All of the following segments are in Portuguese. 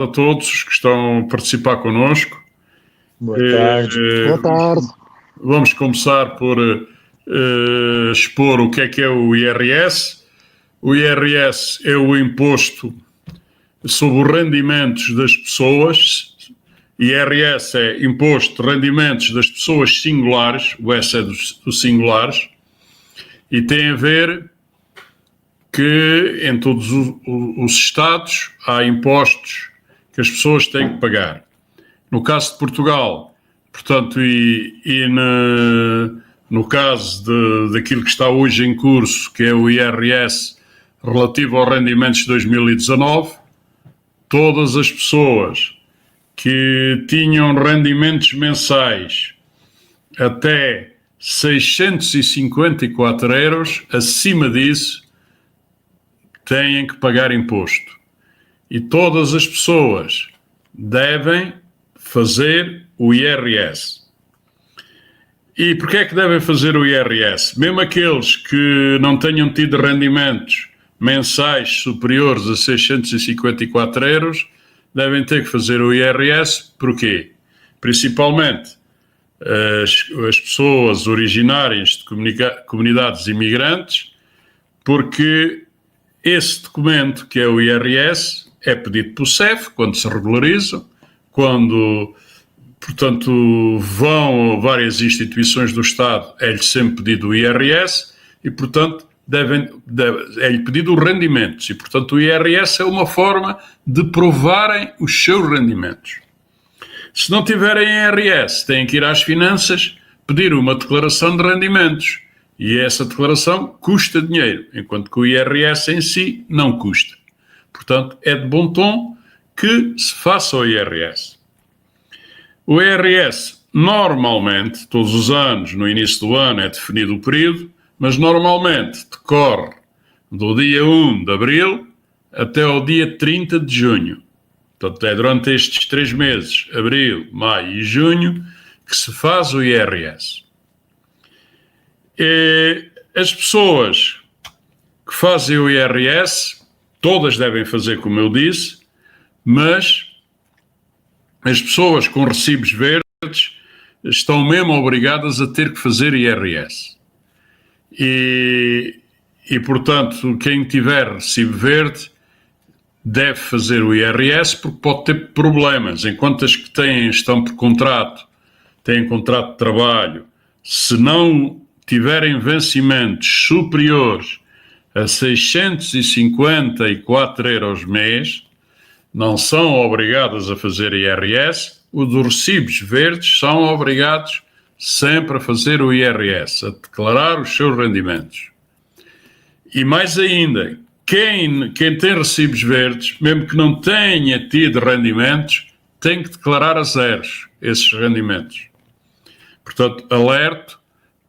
a todos os que estão a participar connosco. Boa tarde. Boa tarde. Vamos começar por expor o que é o IRS. O IRS é o imposto sobre os rendimentos das pessoas. IRS é imposto de rendimentos das pessoas singulares, o S é dos singulares, e tem a ver que em todos os Estados há impostos que as pessoas têm que pagar. No caso de Portugal, portanto, no caso daquilo que está hoje em curso, que é o IRS relativo aos rendimentos de 2019, todas as pessoas que tinham rendimentos mensais até 654 euros, acima disso, têm que pagar imposto. E todas as pessoas devem fazer o IRS. E porquê é que devem fazer o IRS? Mesmo aqueles que não tenham tido rendimentos mensais superiores a 654 euros, devem ter que fazer o IRS. Porquê? Principalmente as pessoas originárias de comunidades imigrantes, porque esse documento, que é o IRS, é pedido pelo CEF quando se regularizam, quando, portanto, vão a várias instituições do Estado, é-lhe sempre pedido o IRS e, portanto, é-lhe pedido os rendimentos. E, portanto, o IRS é uma forma de provarem os seus rendimentos. Se não tiverem IRS, têm que ir às finanças pedir uma declaração de rendimentos. E essa declaração custa dinheiro, enquanto que o IRS em si não custa. Portanto, é de bom tom que se faça o IRS. O IRS, normalmente, todos os anos, no início do ano, é definido o período, mas normalmente decorre do dia 1 de abril até ao dia 30 de junho. Portanto, é durante estes 3 meses, abril, maio e junho, que se faz o IRS. As pessoas que fazem o IRS, todas devem fazer como eu disse, mas as pessoas com recibos verdes estão mesmo obrigadas a ter que fazer IRS. E portanto, quem tiver recibo verde deve fazer o IRS porque pode ter problemas. Enquanto as que estão por contrato, têm contrato de trabalho, se não tiverem vencimentos superiores a 654 euros mês, não são obrigadas a fazer IRS. Os dos recibos verdes são obrigados sempre a fazer o IRS, a declarar os seus rendimentos. E mais ainda, quem tem recibos verdes, mesmo que não tenha tido rendimentos, tem que declarar a zeros esses rendimentos. Portanto, alerto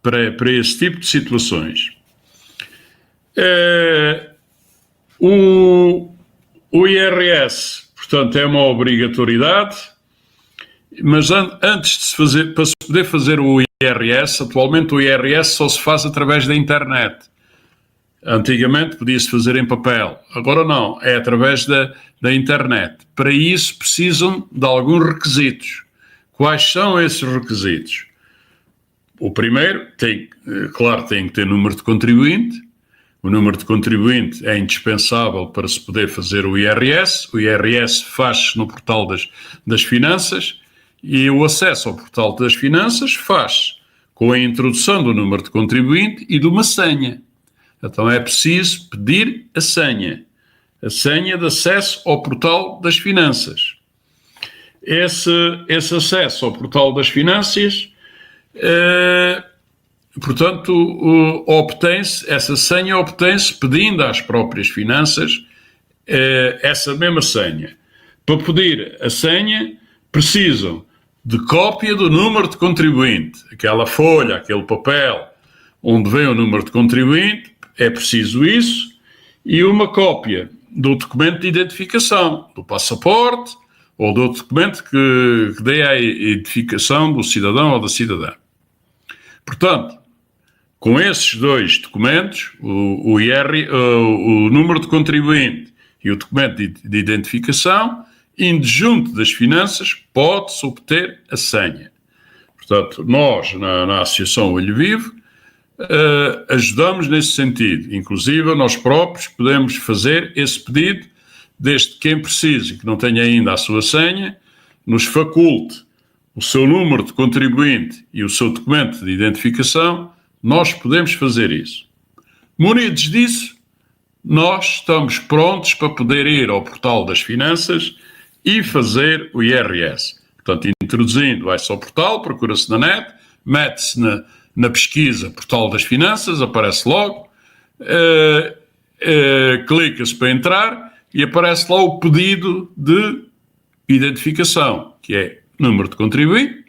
para esse tipo de situações. O IRS, portanto, é uma obrigatoriedade, mas antes de se fazer, para se poder fazer o IRS, atualmente o IRS só se faz através da internet. Antigamente podia-se fazer em papel, agora não, é através da internet. Para isso precisam de alguns requisitos. Quais são esses requisitos? O primeiro, claro, tem que ter número de contribuinte. O número de contribuinte é indispensável para se poder fazer o IRS. O IRS faz-se no portal das finanças e o acesso ao portal das finanças faz-se com a introdução do número de contribuinte e de uma senha. Então é preciso pedir a senha de acesso ao portal das finanças. Esse acesso ao portal das finanças, portanto, essa senha obtém-se pedindo às próprias finanças essa mesma senha. Para pedir a senha, precisam de cópia do número de contribuinte. Aquela folha, aquele papel onde vem o número de contribuinte, é preciso isso, e uma cópia do documento de identificação, do passaporte ou do documento que dê a identificação do cidadão ou da cidadã. Portanto, com esses dois documentos, o número de contribuinte e o documento de identificação, indo junto das finanças, pode-se obter a senha. Portanto, nós, na Associação Olho Vivo, ajudamos nesse sentido. Inclusive, nós próprios podemos fazer esse pedido, desde que quem precise, que não tenha ainda a sua senha, nos faculte o seu número de contribuinte e o seu documento de identificação, nós podemos fazer isso. Munidos disso, nós estamos prontos para poder ir ao portal das finanças e fazer o IRS. Portanto, introduzindo, vai-se ao portal, procura-se na net, mete-se na pesquisa portal das finanças, aparece logo, clica-se para entrar e aparece lá o pedido de identificação, que é número de contribuinte,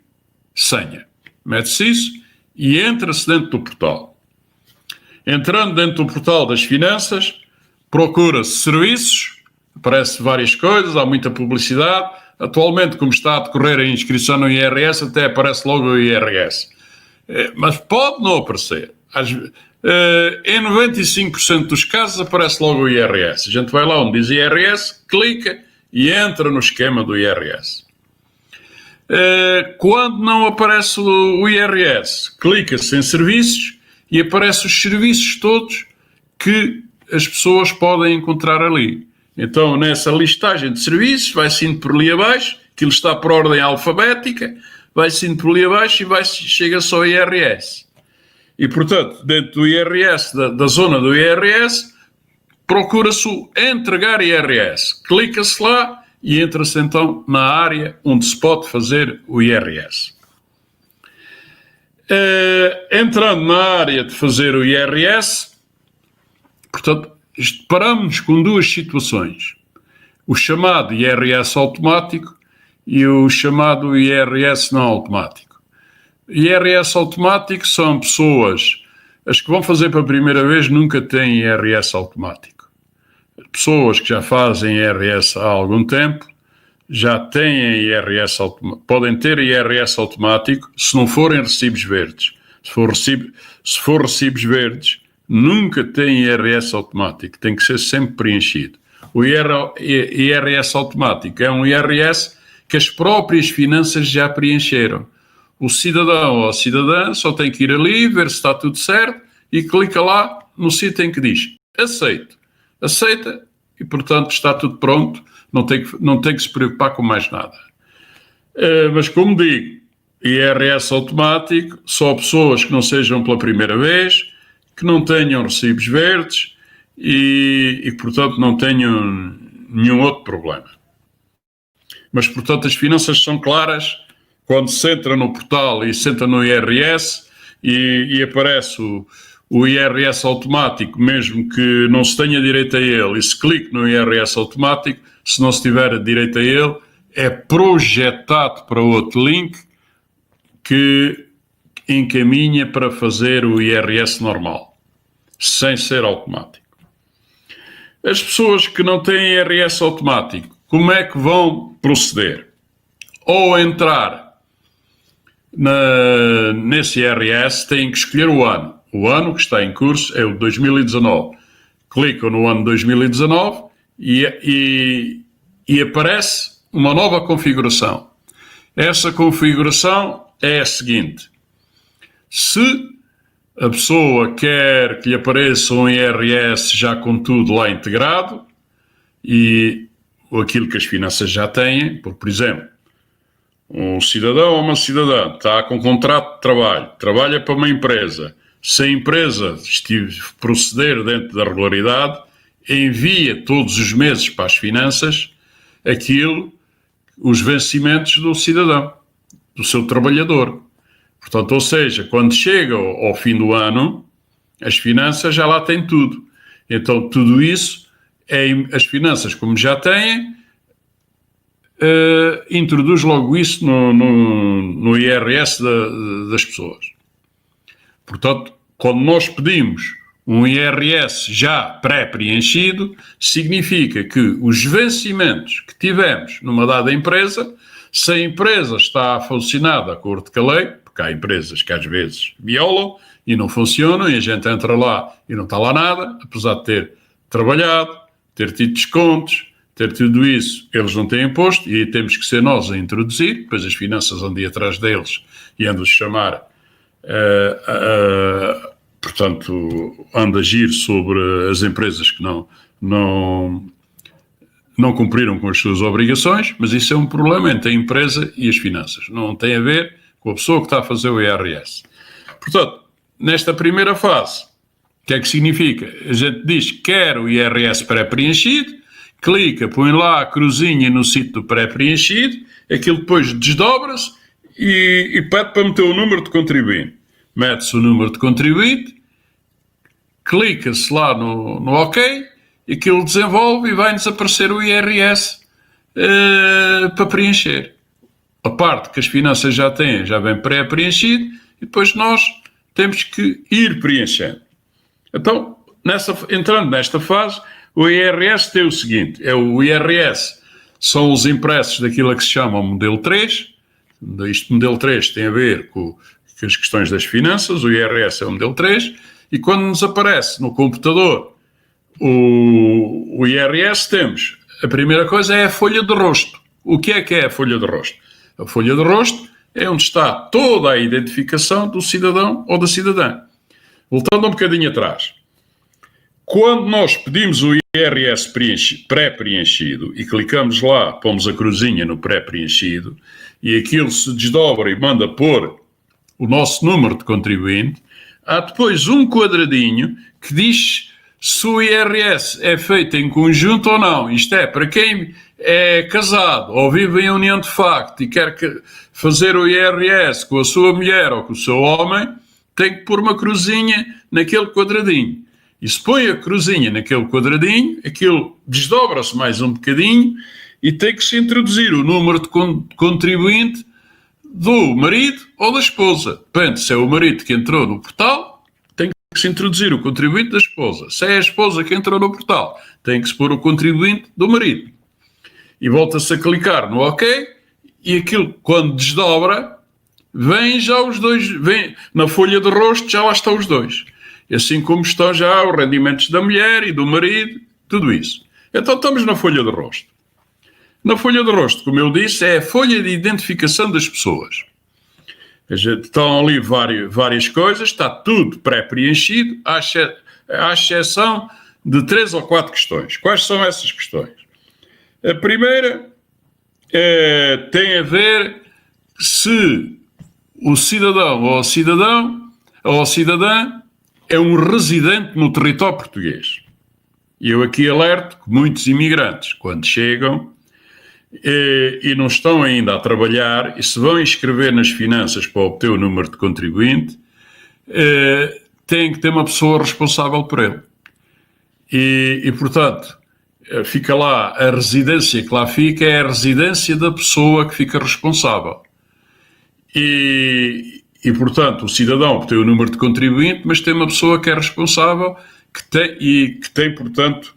senha. Mete-se isso e entra-se dentro do portal. Entrando dentro do portal das finanças, procura-se serviços, aparece várias coisas, há muita publicidade. Atualmente, como está a decorrer a inscrição no IRS, até aparece logo o IRS. Mas pode não aparecer. Em 95% dos casos aparece logo o IRS. A gente vai lá onde diz IRS, clica e entra no esquema do IRS. Quando não aparece o IRS, clica-se em serviços e aparecem os serviços todos que as pessoas podem encontrar ali. Então, nessa listagem de serviços, vai-se indo por ali abaixo, aquilo está por ordem alfabética, vai-se indo por ali abaixo e chega-se ao IRS. E, portanto, dentro do IRS, da zona do IRS, procura-se o entregar IRS. Clica-se lá e entra-se então na área onde se pode fazer o IRS. Entrando na área de fazer o IRS, portanto, deparamos com duas situações. O chamado IRS automático e o chamado IRS não automático. IRS automático são pessoas, as que vão fazer pela primeira vez nunca têm IRS automático. Pessoas que já fazem IRS há algum tempo já têm IRS automático, podem ter IRS automático se não forem recibos verdes. Se for recibos verdes, nunca tem IRS automático, tem que ser sempre preenchido. O IRS automático é um IRS que as próprias finanças já preencheram. O cidadão ou a cidadã só tem que ir ali, ver se está tudo certo e clica lá no sítio em que diz aceito. Aceita e, portanto, está tudo pronto, não tem que se preocupar com mais nada. Mas, como digo, IRS automático, só pessoas que não sejam pela primeira vez, que não tenham recibos verdes e portanto, não tenham nenhum outro problema. Mas, portanto, as finanças são claras quando se entra no portal e se entra no IRS e aparece o IRS automático, mesmo que não se tenha direito a ele, e se clique no IRS automático, se não se tiver direito a ele, é projetado para outro link que encaminha para fazer o IRS normal, sem ser automático. As pessoas que não têm IRS automático, como é que vão proceder? Ou entrar nesse IRS, têm que escolher o ano. O ano que está em curso é o 2019. Clicam no ano 2019 e aparece uma nova configuração. Essa configuração é a seguinte: se a pessoa quer que lhe apareça um IRS já com tudo lá integrado e aquilo que as finanças já têm, por exemplo, um cidadão ou uma cidadã está com contrato de trabalho, trabalha para uma empresa, se a empresa proceder dentro da regularidade, envia todos os meses para as finanças os vencimentos do cidadão, do seu trabalhador. Portanto, ou seja, quando chega ao fim do ano, as finanças já lá têm tudo. Então, tudo isso, as finanças, como já têm, introduz logo isso no IRS das pessoas. Portanto, quando nós pedimos um IRS já pré-preenchido, significa que os vencimentos que tivemos numa dada empresa, se a empresa está a funcionar de acordo com a lei, porque há empresas que às vezes violam e não funcionam, e a gente entra lá e não está lá nada, apesar de ter trabalhado, ter tido descontos, ter tudo isso, eles não têm imposto e aí temos que ser nós a introduzir, depois as finanças andam atrás deles e andam a chamar, portanto, andam a agir sobre as empresas que não cumpriram com as suas obrigações, mas isso é um problema entre a empresa e as finanças, não tem a ver com a pessoa que está a fazer o IRS. Portanto, nesta primeira fase, o que é que significa? A gente diz que quer o IRS pré-preenchido, clica, põe lá a cruzinha no sítio do pré-preenchido, aquilo depois desdobra-se e pede para meter o número de contribuinte. Mete-se o número de contribuinte, clica-se lá no OK, aquilo desenvolve e vai-nos aparecer o IRS para preencher. A parte que as finanças já têm, já vem pré-preenchido e depois nós temos que ir preenchendo. Então, entrando nesta fase, o IRS tem o seguinte, o IRS são os impressos daquilo a que se chama o modelo 3, este modelo 3 tem a ver com as questões das finanças, o IRS é o modelo 3, e quando nos aparece no computador o IRS, temos, a primeira coisa é a folha de rosto. O que é a folha de rosto? A folha de rosto é onde está toda a identificação do cidadão ou da cidadã. Voltando um bocadinho atrás, quando nós pedimos o IRS pré-preenchido e clicamos lá, pomos a cruzinha no pré-preenchido e aquilo se desdobra e manda pôr o nosso número de contribuinte, há depois um quadradinho que diz se o IRS é feito em conjunto ou não. Isto é, para quem é casado ou vive em união de facto e quer fazer o IRS com a sua mulher ou com o seu homem, tem que pôr uma cruzinha naquele quadradinho. E se põe a cruzinha naquele quadradinho, aquilo desdobra-se mais um bocadinho e tem que se introduzir o número de contribuinte do marido ou da esposa. Depende, se é o marido que entrou no portal, tem que se introduzir o contribuinte da esposa. Se é a esposa que entrou no portal, tem que se pôr o contribuinte do marido. E volta-se a clicar no OK e aquilo, quando desdobra, vem já os dois, vem na folha de rosto, já lá estão os dois. Assim como estão já os rendimentos da mulher e do marido, tudo isso. Então estamos na folha de rosto. Na folha de rosto, como eu disse, é a folha de identificação das pessoas. Estão ali várias coisas, está tudo pré-preenchido, à exceção de 3 ou 4 questões. Quais são essas questões? A primeira tem a ver se o cidadão ou a cidadã é um residente no território português. E eu aqui alerto que muitos imigrantes, quando chegam e não estão ainda a trabalhar e se vão inscrever nas finanças para obter o número de contribuinte, têm que ter uma pessoa responsável por ele. E portanto, fica lá, a residência que lá fica é a residência da pessoa que fica responsável. E portanto, o cidadão tem o número de contribuinte, mas tem uma pessoa que é responsável, que tem, portanto,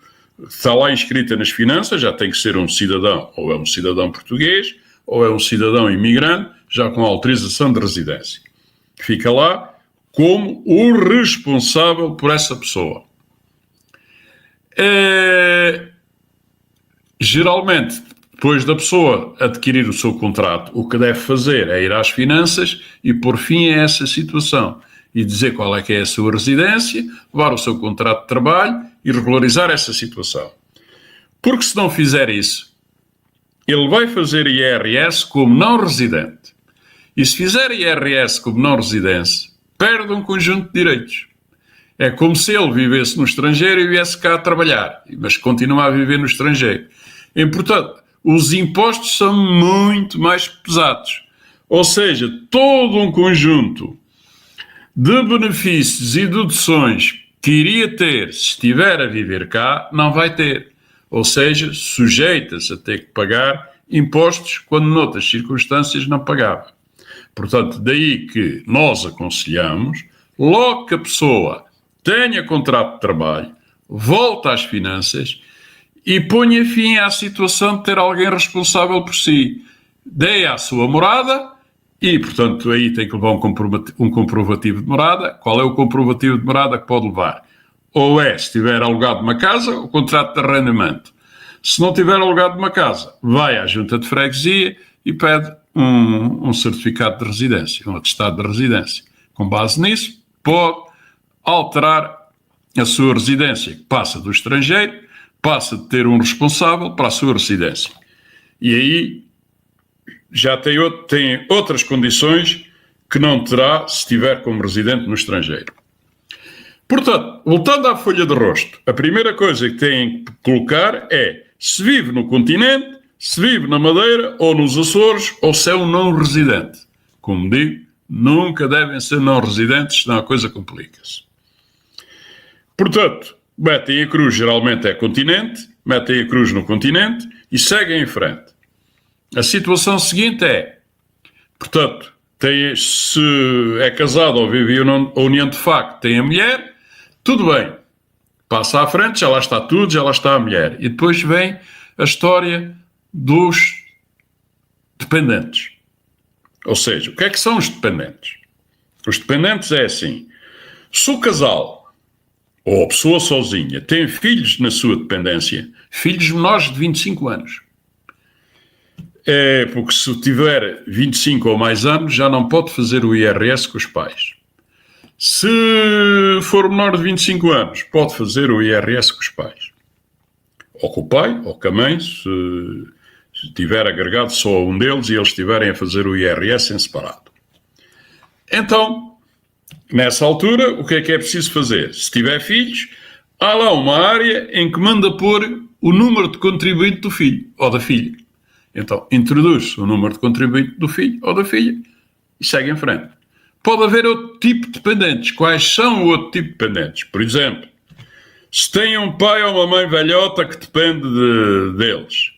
está lá inscrita nas finanças, já tem que ser um cidadão, ou é um cidadão português, ou é um cidadão imigrante, já com autorização de residência. Fica lá como o responsável por essa pessoa. Geralmente, depois da pessoa adquirir o seu contrato, o que deve fazer é ir às finanças e pôr fim a essa situação e dizer qual é que é a sua residência, levar o seu contrato de trabalho e regularizar essa situação. Porque se não fizer isso, ele vai fazer IRS como não residente. E se fizer IRS como não residente, perde um conjunto de direitos. É como se ele vivesse no estrangeiro e viesse cá a trabalhar, mas continua a viver no estrangeiro. E, portanto, os impostos são muito mais pesados. Ou seja, todo um conjunto de benefícios e deduções que iria ter se estiver a viver cá, não vai ter. Ou seja, sujeita-se a ter que pagar impostos quando noutras circunstâncias não pagava. Portanto, daí que nós aconselhamos, logo que a pessoa tenha contrato de trabalho, volta às finanças e ponha fim à situação de ter alguém responsável por si. Dê à sua morada e, portanto, aí tem que levar um comprovativo de morada. Qual é o comprovativo de morada que pode levar? Ou se tiver alugado uma casa, o contrato de arrendamento. Se não tiver alugado uma casa, vai à junta de freguesia e pede um certificado de residência, um atestado de residência. Com base nisso, pode alterar a sua residência, que passa do estrangeiro, passa de ter um responsável para a sua residência. E aí já tem outras condições que não terá se estiver como residente no estrangeiro. Portanto, voltando à folha de rosto, a primeira coisa que têm que colocar é se vive no continente, se vive na Madeira ou nos Açores, ou se é um não residente. Como digo, nunca devem ser não residentes, senão a coisa complica-se. Portanto, metem a cruz, geralmente é continente, metem a cruz no continente e seguem em frente. A situação seguinte é, portanto, se é casado ou vive em união de facto, tem a mulher, tudo bem. Passa à frente, já lá está tudo, já lá está a mulher. E depois vem a história dos dependentes. Ou seja, o que é que são os dependentes? Os dependentes é assim, se o casal ou a pessoa sozinha tem filhos na sua dependência, filhos menores de 25 anos, é porque se tiver 25 ou mais anos já não pode fazer o IRS com os pais. Se for menor de 25 anos, pode fazer o IRS com os pais. Ou com o pai, ou com a mãe, se tiver agregado só a um deles e eles estiverem a fazer o IRS em separado. Então, nessa altura, o que é preciso fazer? Se tiver filhos, há lá uma área em que manda pôr o número de contribuinte do filho ou da filha. Então, introduz o número de contribuinte do filho ou da filha e segue em frente. Pode haver outro tipo de dependentes. Quais são o outro tipo de dependentes? Por exemplo, se tem um pai ou uma mãe velhota que depende deles,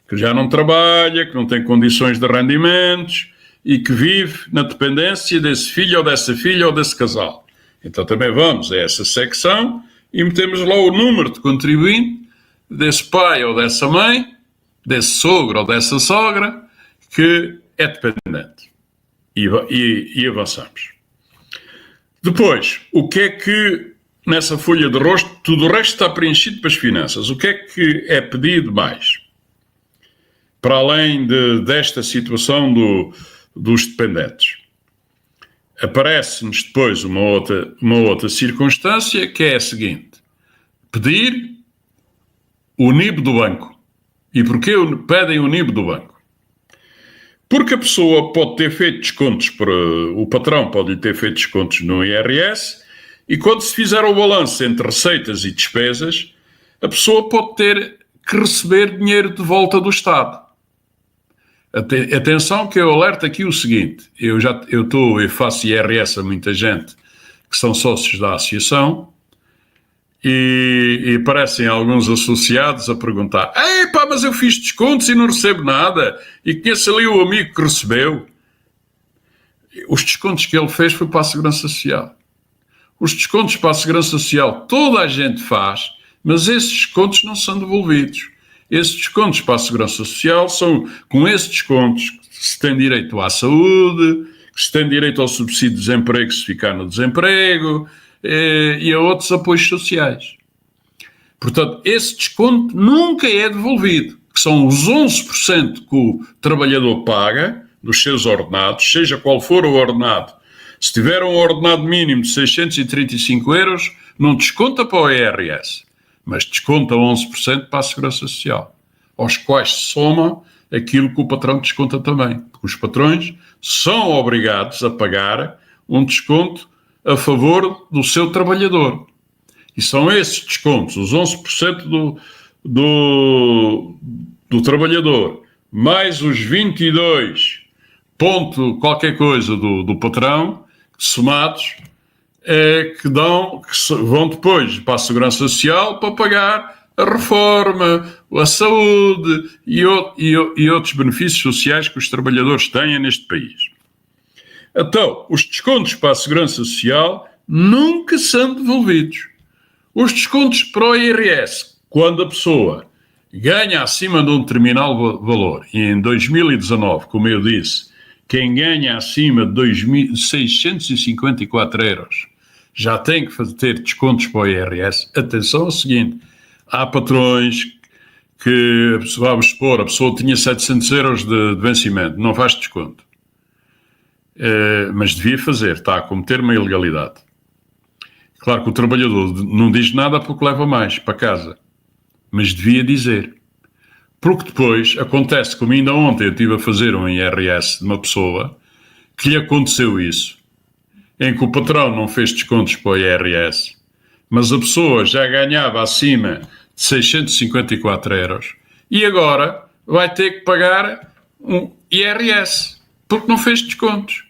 que já não trabalha, que não tem condições de rendimentos e que vive na dependência desse filho ou dessa filha ou desse casal. Então também vamos a essa secção e metemos lá o número de contribuinte desse pai ou dessa mãe, desse sogro ou dessa sogra, que é dependente. E avançamos. Depois, o que é que nessa folha de rosto, tudo o resto está preenchido para as finanças. O que é pedido mais? Para além desta situação dos dependentes. Aparece-nos depois uma outra circunstância que é a seguinte. Pedir o NIB do banco. E porquê pedem o NIB do banco? Porque a pessoa pode ter feito descontos, o patrão pode ter feito descontos no IRS e quando se fizer o balanço entre receitas e despesas, a pessoa pode ter que receber dinheiro de volta do Estado. Atenção que eu alerto aqui o seguinte, eu faço IRS a muita gente que são sócios da associação e aparecem alguns associados a perguntar pá, mas eu fiz descontos e não recebo nada e conheço ali o amigo que recebeu. Os descontos que ele fez foi para a Segurança Social. Os descontos para a Segurança Social toda a gente faz, mas esses descontos não são devolvidos. Esses descontos para a Segurança Social são com esses descontos que se tem direito à saúde, que se tem direito ao subsídio de desemprego se ficar no desemprego e a outros apoios sociais. Portanto, esse desconto nunca é devolvido, que são os 11% que o trabalhador paga dos seus ordenados, seja qual for o ordenado. Se tiver um ordenado mínimo de 635 euros, não desconta para o IRS, mas desconta 11% para a Segurança Social, aos quais se soma aquilo que o patrão desconta também. Porque os patrões são obrigados a pagar um desconto a favor do seu trabalhador. E são esses descontos, os 11% do trabalhador, mais os 22 ponto qualquer coisa do patrão, somados, que vão depois para a Segurança Social para pagar a reforma, a saúde e outros benefícios sociais que os trabalhadores têm neste país. Então, os descontos para a Segurança Social nunca são devolvidos. Os descontos para o IRS, quando a pessoa ganha acima de um determinado valor, e em 2019, como eu disse, quem ganha acima de 654 euros já tem que ter descontos para o IRS. Atenção ao seguinte, há patrões que, vamos supor, a pessoa tinha 700 euros de vencimento, não faz desconto. Mas devia fazer, está a cometer uma ilegalidade. Claro que o trabalhador não diz nada porque leva mais para casa, mas devia dizer. Porque depois acontece, como ainda ontem eu estive a fazer um IRS de uma pessoa, que lhe aconteceu isso, em que o patrão não fez descontos para o IRS, mas a pessoa já ganhava acima de 654 euros e agora vai ter que pagar um IRS, porque não fez descontos.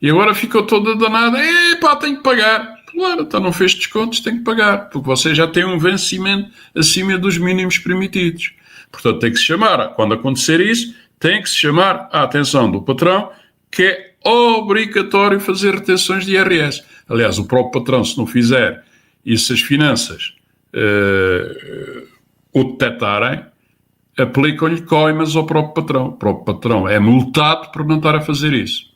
E agora ficou toda danada, tenho que pagar. Claro, então não fez descontos, tem que pagar, porque você já tem um vencimento acima dos mínimos permitidos. Portanto, tem que se chamar, quando acontecer isso, tem que se chamar a atenção do patrão, que é obrigatório fazer retenções de IRS. Aliás, o próprio patrão, se não fizer e se as finanças o detectarem, aplicam-lhe coimas ao próprio patrão. O próprio patrão é multado por não estar a fazer isso.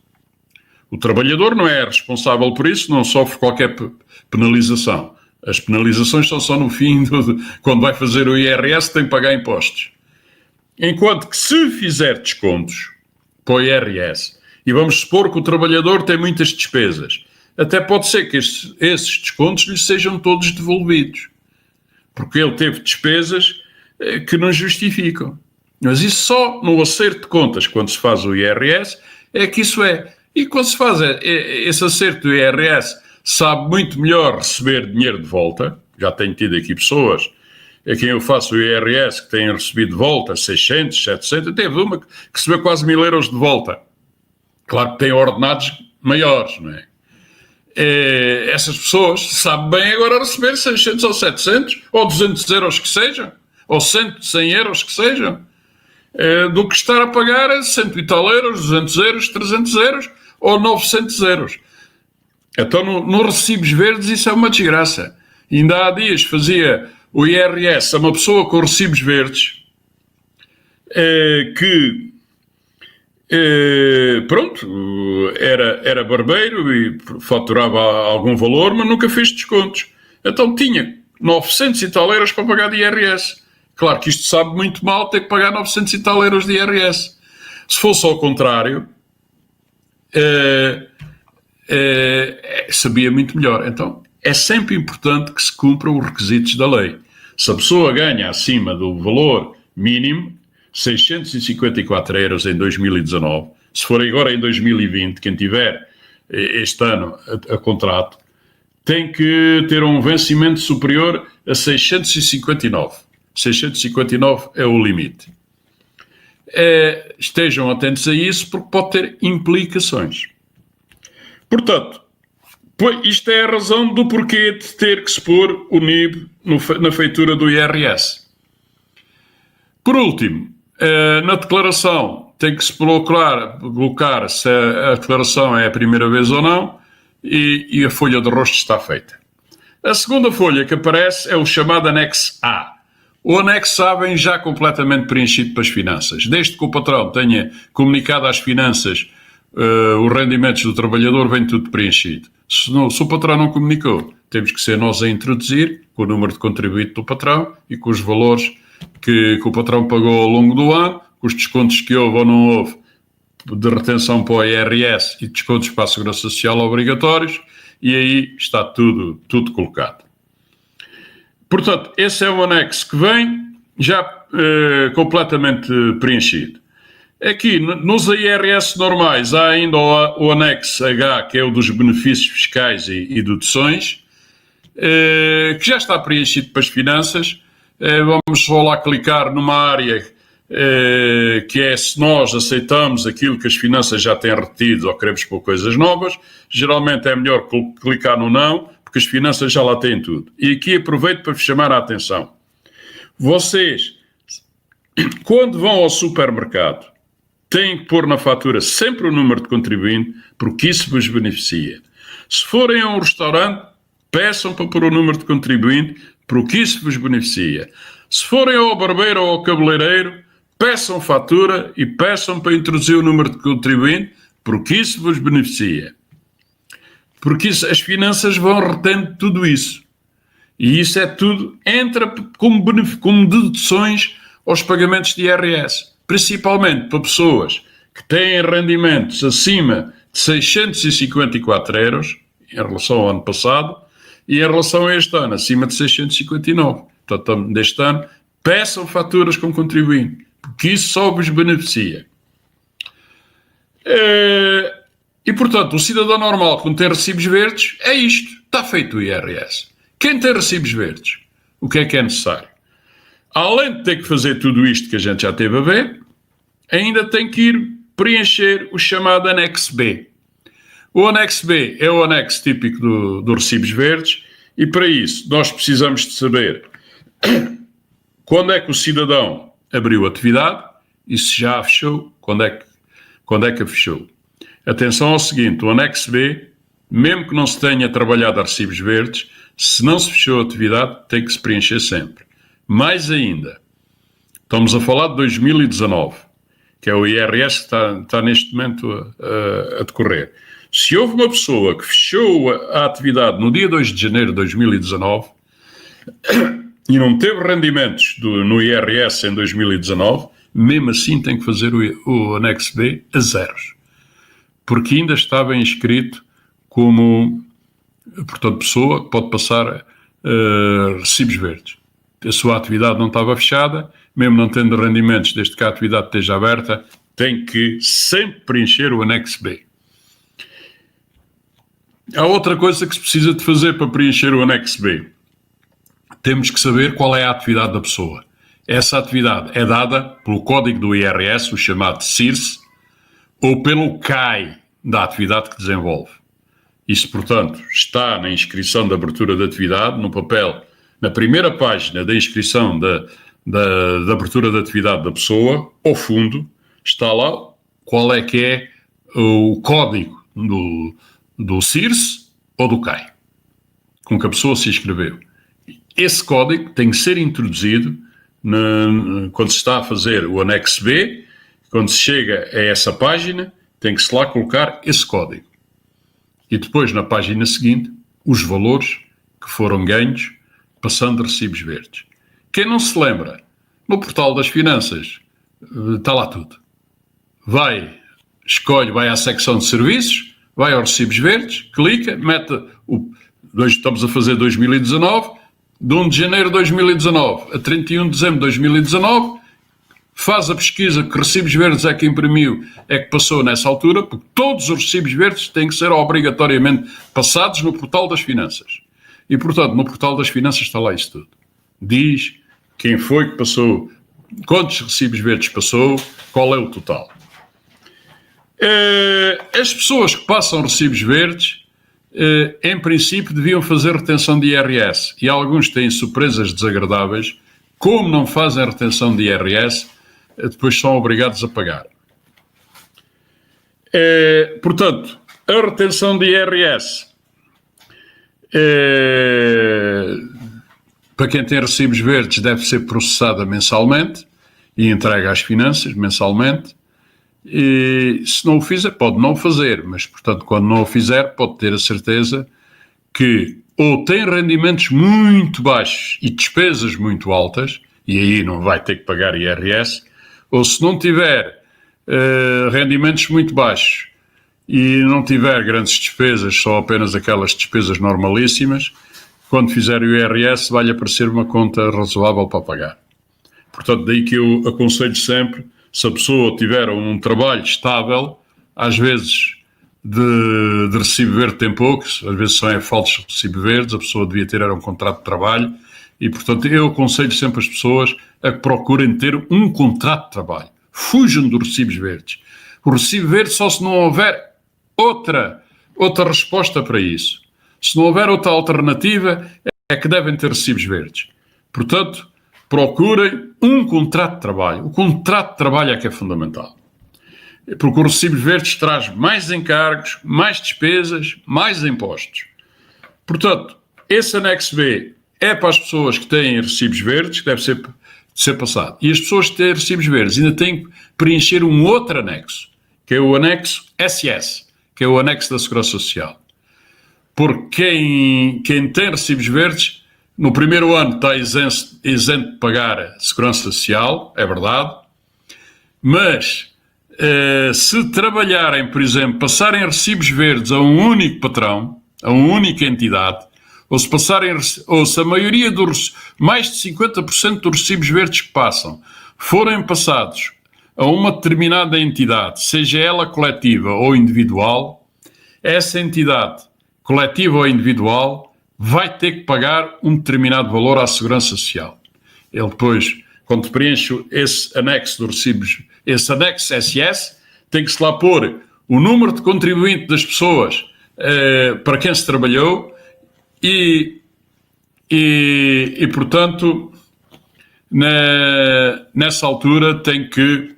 O trabalhador não é responsável por isso, não sofre qualquer penalização. As penalizações são só no fim, quando vai fazer o IRS, tem que pagar impostos. Enquanto que se fizer descontos para o IRS, e vamos supor que o trabalhador tem muitas despesas, até pode ser que esses descontos lhe sejam todos devolvidos, porque ele teve despesas que não justificam. Mas isso só no acerto de contas, quando se faz o IRS, é que isso é. E quando se faz esse acerto do IRS, sabe muito melhor receber dinheiro de volta. Já tenho tido aqui pessoas a quem eu faço o IRS que têm recebido de volta 600, 700, teve uma que recebeu quase 1000 euros de volta. Claro que têm ordenados maiores, não é? Essas pessoas sabem bem agora receber 600 ou 700, ou 200 euros que sejam, ou 100 euros que sejam, do que estar a pagar 100 e tal euros, 200 euros, 300 euros, ou 900 euros. Então, nos recibos verdes, isso é uma desgraça. Ainda há dias fazia o IRS a uma pessoa com recibos verdes que, pronto, era barbeiro e faturava algum valor, mas nunca fez descontos. Então tinha 900 e tal euros para pagar de IRS. Claro que isto sabe muito mal ter que pagar 900 e tal euros de IRS. Se fosse ao contrário, sabia muito melhor. Então, é sempre importante que se cumpram os requisitos da lei. Se a pessoa ganha acima do valor mínimo, 654 euros em 2019, se for agora em 2020, quem tiver este ano a contrato, tem que ter um vencimento superior a 659. 659 é o limite. Estejam atentos a isso, porque pode ter implicações. Portanto, isto é a razão do porquê de ter que se pôr o NIB na feitura do IRS. Por último, na declaração tem que se colocar se a declaração é a primeira vez ou não e a folha de rosto está feita. A segunda folha que aparece é o chamado anexo A. O anexo A vem já completamente preenchido para as finanças. Desde que o patrão tenha comunicado às finanças os rendimentos do trabalhador, vem tudo preenchido. Se o patrão não comunicou, temos que ser nós a introduzir com o número de contribuinte do patrão e com os valores que o patrão pagou ao longo do ano, com os descontos que houve ou não houve de retenção para o IRS e descontos para a Segurança Social obrigatórios, e aí está tudo colocado. Portanto, esse é o anexo que vem já completamente preenchido. Aqui, nos IRS normais, há ainda o anexo H, que é o dos benefícios fiscais e deduções, que já está preenchido para as finanças. Vamos só lá clicar numa área que é se nós aceitamos aquilo que as finanças já têm retido ou queremos pôr coisas novas. Geralmente é melhor clicar no não, porque as finanças já lá têm tudo. E aqui aproveito para vos chamar a atenção. Vocês, quando vão ao supermercado, têm que pôr na fatura sempre o número de contribuinte, porque isso vos beneficia. Se forem a um restaurante, peçam para pôr o número de contribuinte, porque isso vos beneficia. Se forem ao barbeiro ou ao cabeleireiro, peçam fatura e peçam para introduzir o número de contribuinte, porque isso vos beneficia. Porque as finanças vão retendo tudo isso. E isso é tudo, entra como deduções aos pagamentos de IRS, principalmente para pessoas que têm rendimentos acima de 654 euros, em relação ao ano passado, e em relação a este ano, acima de 659. Portanto, deste ano, peçam faturas com contribuinte, porque isso só vos beneficia. E, portanto, o cidadão normal que não tem recibos verdes, é isto. Está feito o IRS. Quem tem recibos verdes, o que é necessário? Além de ter que fazer tudo isto que a gente já teve a ver, ainda tem que ir preencher o chamado anexo B. O anexo B é o anexo típico dos recibos verdes e, para isso, nós precisamos de saber quando é que o cidadão abriu a atividade e se já a fechou, quando é que a fechou. Atenção ao seguinte, o anexo B, mesmo que não se tenha trabalhado a recibos verdes, se não se fechou a atividade, tem que se preencher sempre. Mais ainda, estamos a falar de 2019, que é o IRS que está neste momento a decorrer. Se houve uma pessoa que fechou a atividade no dia 2 de janeiro de 2019 e não teve rendimentos no IRS em 2019, mesmo assim tem que fazer o anexo B a zeros. Porque ainda estava inscrito como, portanto, pessoa que pode passar recibos verdes. A sua atividade não estava fechada, mesmo não tendo rendimentos, desde que a atividade esteja aberta, tem que sempre preencher o anexo B. Há outra coisa que se precisa de fazer para preencher o anexo B. Temos que saber qual é a atividade da pessoa. Essa atividade é dada pelo código do IRS, o chamado CIRS, ou pelo CAI da atividade que desenvolve. Isso, portanto, está na inscrição de abertura de atividade, no papel, na primeira página da inscrição da abertura de atividade da pessoa, ao fundo, está lá qual é que é o código do CIRS ou do CAI, com que a pessoa se inscreveu. Esse código tem que ser introduzido quando se está a fazer o anexo B, quando se chega a essa página, tem que se lá colocar esse código. E depois, na página seguinte, os valores que foram ganhos passando recibos verdes. Quem não se lembra, no portal das finanças, está lá tudo. Vai à secção de serviços, vai aos recibos verdes, clica, mete estamos a fazer 2019, de 1 de janeiro de 2019 a 31 de dezembro de 2019, faz a pesquisa que recibos verdes é que imprimiu, é que passou nessa altura, porque todos os recibos verdes têm que ser obrigatoriamente passados no portal das finanças. E, portanto, no portal das finanças está lá isso tudo. Diz quem foi que passou, quantos recibos verdes passou, qual é o total. As pessoas que passam recibos verdes, em princípio, deviam fazer retenção de IRS. E alguns têm surpresas desagradáveis. Como não fazem retenção de IRS, depois são obrigados a pagar. Portanto, a retenção de IRS, para quem tem recibos verdes, deve ser processada mensalmente e entregue às finanças mensalmente. E se não o fizer, pode não fazer, mas, portanto, quando não o fizer, pode ter a certeza que ou tem rendimentos muito baixos e despesas muito altas, e aí não vai ter que pagar IRS, ou se não tiver rendimentos muito baixos e não tiver grandes despesas, só apenas aquelas despesas normalíssimas, quando fizer o IRS vai-lhe aparecer uma conta razoável para pagar. Portanto, daí que eu aconselho sempre, se a pessoa tiver um trabalho estável, às vezes de recibo verde tem poucos, às vezes são falsos recibo verdes, a pessoa devia ter um contrato de trabalho e, portanto, eu aconselho sempre as pessoas a que procurem ter um contrato de trabalho. Fujam dos recibos verdes. O recibo verde só se não houver outra resposta para isso. Se não houver outra alternativa, é que devem ter recibos verdes. Portanto, procurem um contrato de trabalho. O contrato de trabalho é que é fundamental. Porque o recibo verdes traz mais encargos, mais despesas, mais impostos. Portanto, esse anexo B é para as pessoas que têm recibos verdes, que deve ser passado. E as pessoas que têm recibos verdes ainda têm que preencher um outro anexo, que é o anexo SS, que é o anexo da Segurança Social. Porque quem tem recibos verdes no primeiro ano está isento de pagar a Segurança Social, é verdade, mas se trabalharem, por exemplo, passarem recibos verdes a um único patrão, a uma única entidade, ou se a maioria mais de 50% dos recibos verdes que passam forem passados a uma determinada entidade, seja ela coletiva ou individual, essa entidade, coletiva ou individual, vai ter que pagar um determinado valor à Segurança Social. Ele depois, quando preenche esse anexo dos recibos, esse anexo SS, tem que se lá pôr o número de contribuinte das pessoas para quem se trabalhou e portanto, nessa altura tem que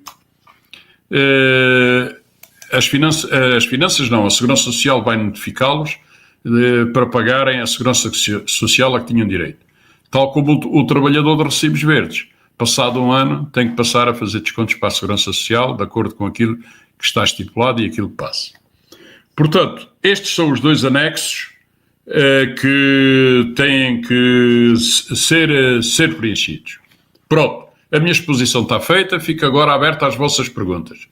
a Segurança Social vai notificá-los para pagarem a Segurança Social a que tinham direito. Tal como o trabalhador de recibos verdes. Passado um ano, tem que passar a fazer descontos para a Segurança Social, de acordo com aquilo que está estipulado e aquilo que passa. Portanto, estes são os dois anexos que têm que ser preenchidos. Pronto, a minha exposição está feita, fico agora aberta às vossas perguntas.